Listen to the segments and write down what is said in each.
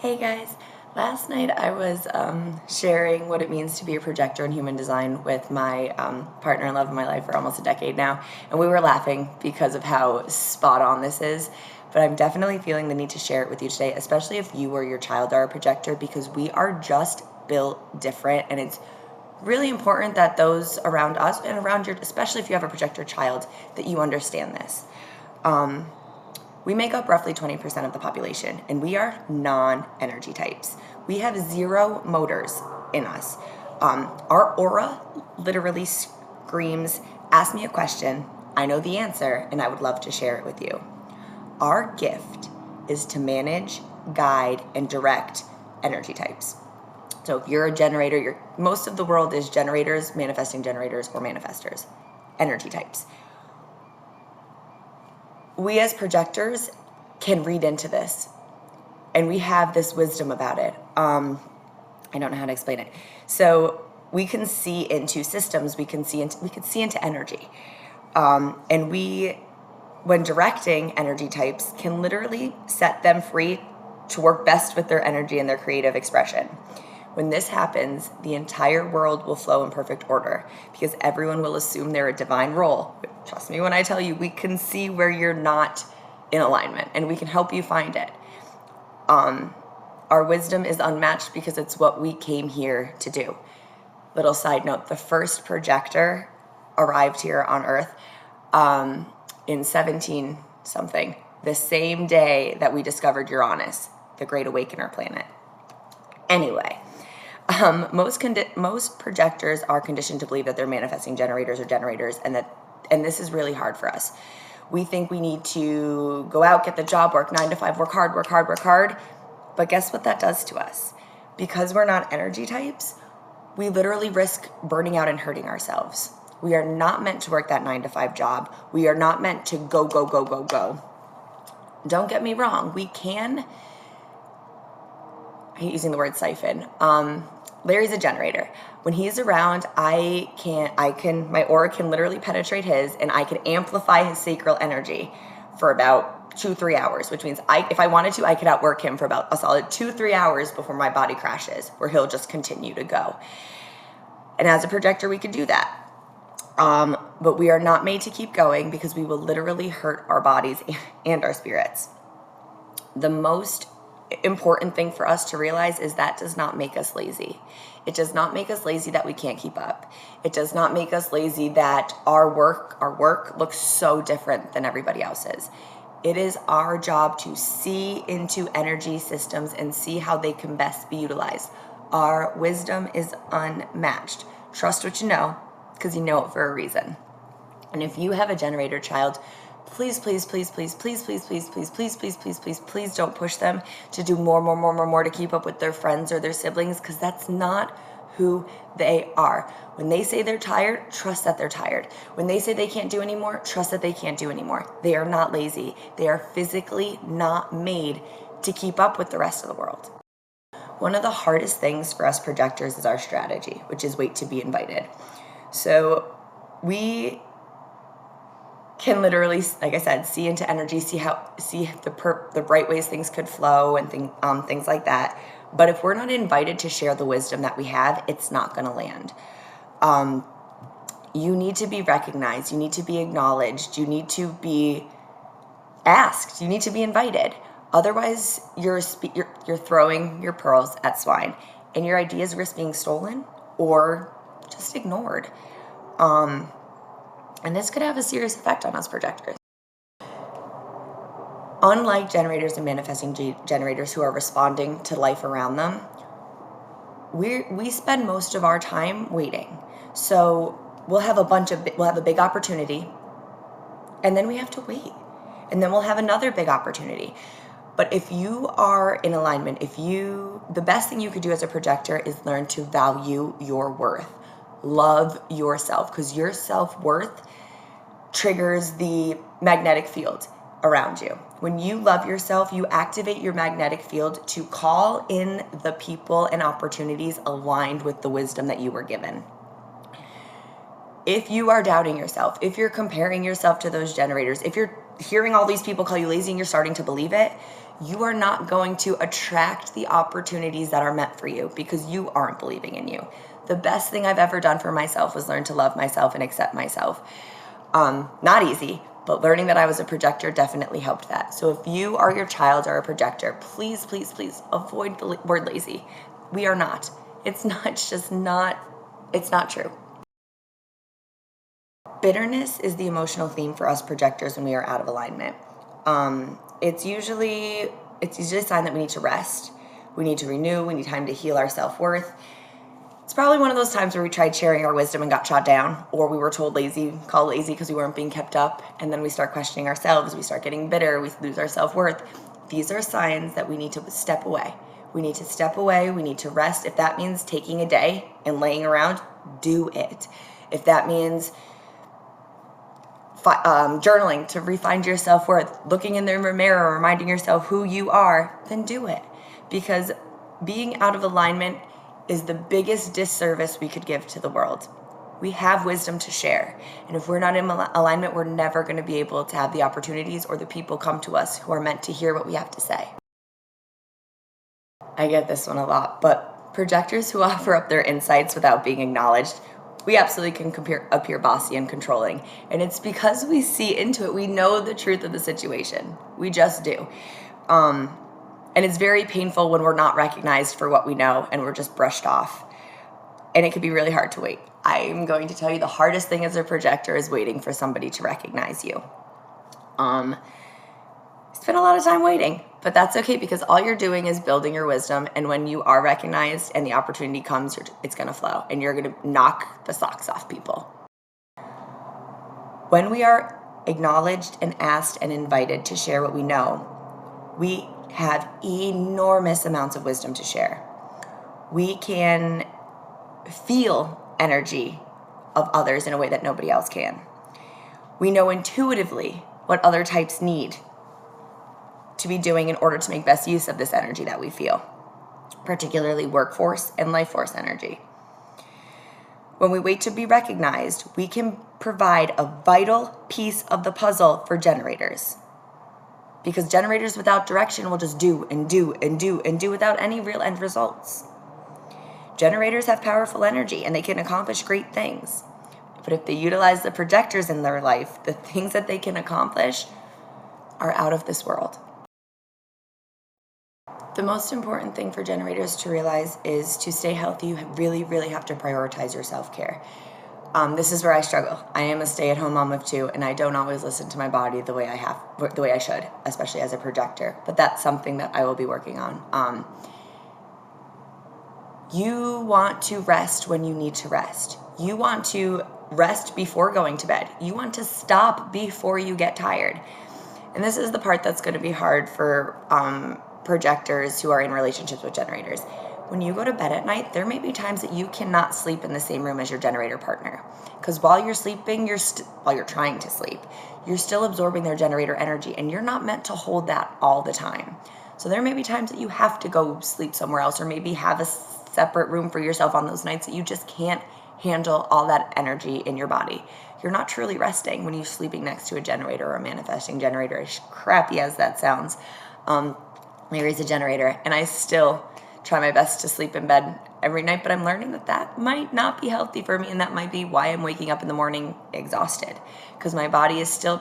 Hey guys, last night I was sharing what it means to be a projector in human design with my partner in love of my life for almost a decade now, and we were laughing because of how spot on this is. But I'm definitely feeling the need to share it with you today, especially if you or your child are a projector, because we are just built different, and it's really important that those around us and around your, especially if you have a projector child, that you understand this. We make up roughly 20% of the population, and we are non-energy types. We have zero motors in us. Our aura literally screams, ask me a question, I know the answer, and I would love to share it with you. Our gift is to manage, guide, and direct energy types. So if you're a generator, most of the world is generators, manifesting generators, or manifestors, energy types. We as projectors can read into this, and we have this wisdom about it. I don't know how to explain it. So we can see into systems, we can see into energy. And we, when directing energy types, can literally set them free to work best with their energy and their creative expression. When this happens, the entire world will flow in perfect order because everyone will assume they're a divine role. Trust me when I tell you, we can see where you're not in alignment and we can help you find it. Our wisdom is unmatched because it's what we came here to do. Little side note, the first projector arrived here on Earth in 17 something, the same day that we discovered Uranus, the Great Awakener planet. Anyway, most projectors are conditioned to believe that they're manifesting generators or generators, and this is really hard for us. We think we need to go out, get the job, work 9 to 5, work hard. But guess what that does to us? Because we're not energy types, we literally risk burning out and hurting ourselves. We are not meant to work that 9 to 5 job. We are not meant to go. Don't get me wrong. We can, I hate using the word siphon. Larry's a generator. When he's around, my aura can literally penetrate his, and I can amplify his sacral energy for about 2-3 hours, which means if I wanted to, I could outwork him for about a solid 2-3 hours before my body crashes, where he'll just continue to go. And as a projector, we could do that. But we are not made to keep going because we will literally hurt our bodies and our spirits. The most important thing for us to realize is that does not make us lazy. It does not make us lazy that we can't keep up. It does not make us lazy that our work looks so different than everybody else's. It is our job to see into energy systems and see how they can best be utilized. Our wisdom is unmatched. Trust what you know, because you know it for a reason. And if you have a generator child, please don't push them to do more to keep up with their friends or their siblings, because that's not who they are. When they say they're tired, trust that they're tired. When they say they can't do anymore, trust that they can't do anymore. They are not lazy. They are physically not made to keep up with the rest of the world. One of the hardest things for us projectors is our strategy, which is wait to be invited. So we can literally, like I said, see into energy, see the bright ways things could flow and things like that. But if we're not invited to share the wisdom that we have, it's not going to land. You need to be recognized. You need to be acknowledged. You need to be asked. You need to be invited. Otherwise, you're throwing your pearls at swine, and your ideas risk being stolen or just ignored. And this could have a serious effect on us projectors. Unlike generators and manifesting generators who are responding to life around them, we spend most of our time waiting. So we'll have a big opportunity, and then we have to wait, and then we'll have another big opportunity. But if you are in alignment, the best thing you could do as a projector is learn to value your worth. Love yourself, because your self-worth triggers the magnetic field around you. When you love yourself, you activate your magnetic field to call in the people and opportunities aligned with the wisdom that you were given. If you are doubting yourself, if you're comparing yourself to those generators, if you're hearing all these people call you lazy and you're starting to believe it, you are not going to attract the opportunities that are meant for you because you aren't believing in you. The best thing I've ever done for myself was learn to love myself and accept myself. Not easy, but learning that I was a projector definitely helped that. So if you or your child are a projector, please, please, please avoid the word lazy. We are not. It's not true. Bitterness is the emotional theme for us projectors when we are out of alignment. It's usually a sign that we need to rest, we need to renew, we need time to heal our self-worth. It's probably one of those times where we tried sharing our wisdom and got shot down, or we were called lazy because we weren't being kept up, and then we start questioning ourselves, we start getting bitter, we lose our self-worth. These are signs that we need to step away. We need to step away, we need to rest. If that means taking a day and laying around, do it. If that means journaling to refine your self-worth, looking in the mirror, reminding yourself who you are, then do it. Because being out of alignment is the biggest disservice we could give to the world. We have wisdom to share. And if we're not in alignment, we're never going to be able to have the opportunities or the people come to us who are meant to hear what we have to say. I get this one a lot, but projectors who offer up their insights without being acknowledged, we absolutely can appear bossy and controlling. And it's because we see into it. We know the truth of the situation. We just do. And it's very painful when we're not recognized for what we know and we're just brushed off. And it can be really hard to wait. I'm going to tell you the hardest thing as a projector is waiting for somebody to recognize you. Spend a lot of time waiting, but that's okay because all you're doing is building your wisdom. And when you are recognized and the opportunity comes, it's going to flow and you're going to knock the socks off people. When we are acknowledged and asked and invited to share what we know, we have enormous amounts of wisdom to share. We can feel energy of others in a way that nobody else can. We know intuitively what other types need to be doing in order to make best use of this energy that we feel, particularly workforce and life force energy. When we wait to be recognized, we can provide a vital piece of the puzzle for generators. Because generators without direction will just do and do and do and do without any real end results. Generators have powerful energy and they can accomplish great things. But if they utilize the projectors in their life, the things that they can accomplish are out of this world. The most important thing for generators to realize is to stay healthy, you really, really have to prioritize your self-care. This is where I struggle. I am a stay-at-home mom of two, and I don't always listen to my body the way I should, especially as a projector. But that's something that I will be working on. You want to rest when you need to rest. You want to rest before going to bed. You want to stop before you get tired. And this is the part that's going to be hard for projectors who are in relationships with generators. When you go to bed at night, there may be times that you cannot sleep in the same room as your generator partner. Because while you're sleeping, while you're trying to sleep, you're still absorbing their generator energy, and you're not meant to hold that all the time. So there may be times that you have to go sleep somewhere else, or maybe have a separate room for yourself on those nights that you just can't handle all that energy in your body. You're not truly resting when you're sleeping next to a generator or a manifesting generator, as crappy as that sounds. Mary's a generator, and I still try my best to sleep in bed every night, but I'm learning that might not be healthy for me, and that might be why I'm waking up in the morning exhausted, because my body is still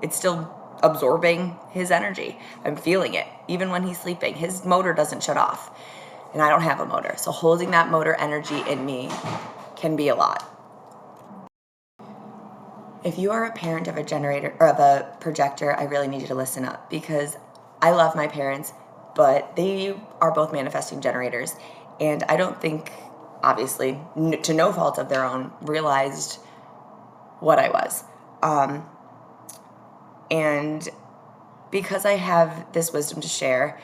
it's still absorbing his energy. I'm feeling it. Even when he's sleeping, his motor doesn't shut off, and I don't have a motor, so holding that motor energy in me can be a lot. If you are a parent of a generator or of a projector, I really need you to listen up, because I love my parents, but they are both manifesting generators. And I don't think, obviously, to no fault of their own, realized what I was. And because I have this wisdom to share,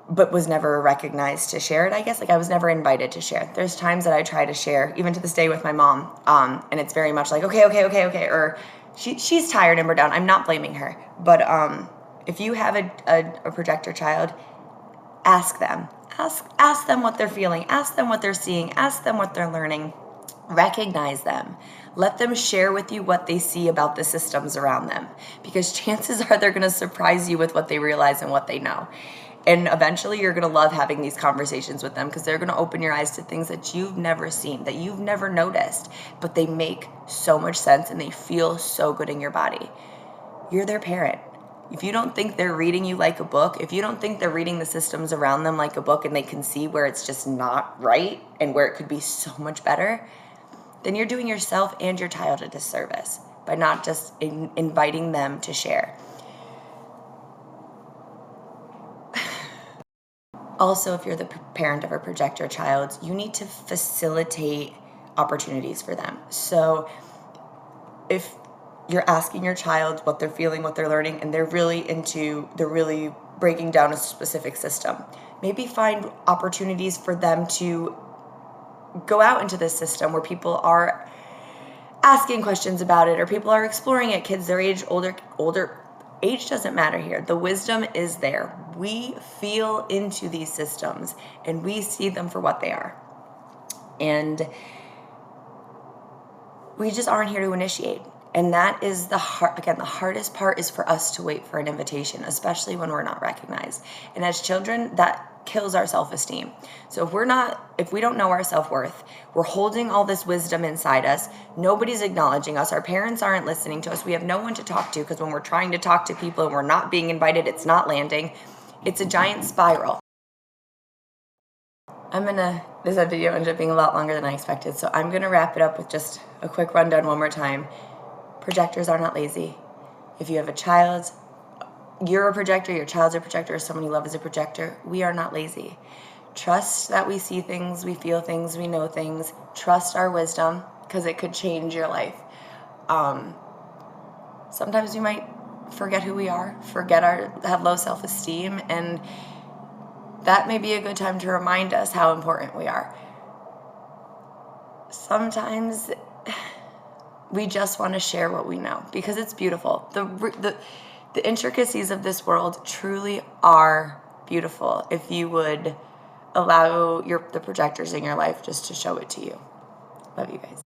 but was never recognized to share it, I guess. I was never invited to share. There's times that I try to share, even to this day with my mom, and it's very much like, okay, or she's tired and we're down. I'm not blaming her. But if you have a projector child, ask them. Ask them what they're feeling. Ask them what they're seeing. Ask them what they're learning. Recognize them. Let them share with you what they see about the systems around them, because chances are they're going to surprise you with what they realize and what they know. And eventually you're going to love having these conversations with them, because they're going to open your eyes to things that you've never seen, that you've never noticed, but they make so much sense and they feel so good in your body. You're their parent. If you don't think they're reading you like a book, if you don't think they're reading the systems around them like a book and they can see where it's just not right and where it could be so much better, then you're doing yourself and your child a disservice by not just inviting them to share. Also, if you're the parent of a projector child, you need to facilitate opportunities for them. So if you're asking your child what they're feeling, what they're learning, and they're really breaking down a specific system, maybe find opportunities for them to go out into this system where people are asking questions about it, or people are exploring it, kids their age, older. Age doesn't matter here. The wisdom is there. We feel into these systems and we see them for what they are. And we just aren't here to initiate. And that is the hardest part is for us to wait for an invitation, especially when we're not recognized. And as children, that kills our self-esteem. So if we don't know our self-worth, we're holding all this wisdom inside us. Nobody's acknowledging us. Our parents aren't listening to us. We have no one to talk to, because when we're trying to talk to people and we're not being invited, it's not landing. It's a giant spiral. This video ended up being a lot longer than I expected, so I'm gonna wrap it up with just a quick rundown one more time. Projectors are not lazy. If you have a child, you're a projector, your child's a projector, or someone you love is a projector, we are not lazy. Trust that we see things, we feel things, we know things. Trust our wisdom, because it could change your life. Sometimes we might forget who we are, have low self-esteem, and that may be a good time to remind us how important we are. Sometimes we just want to share what we know, because it's beautiful. The intricacies of this world truly are beautiful if you would allow the projectors in your life just to show it to you. Love you guys.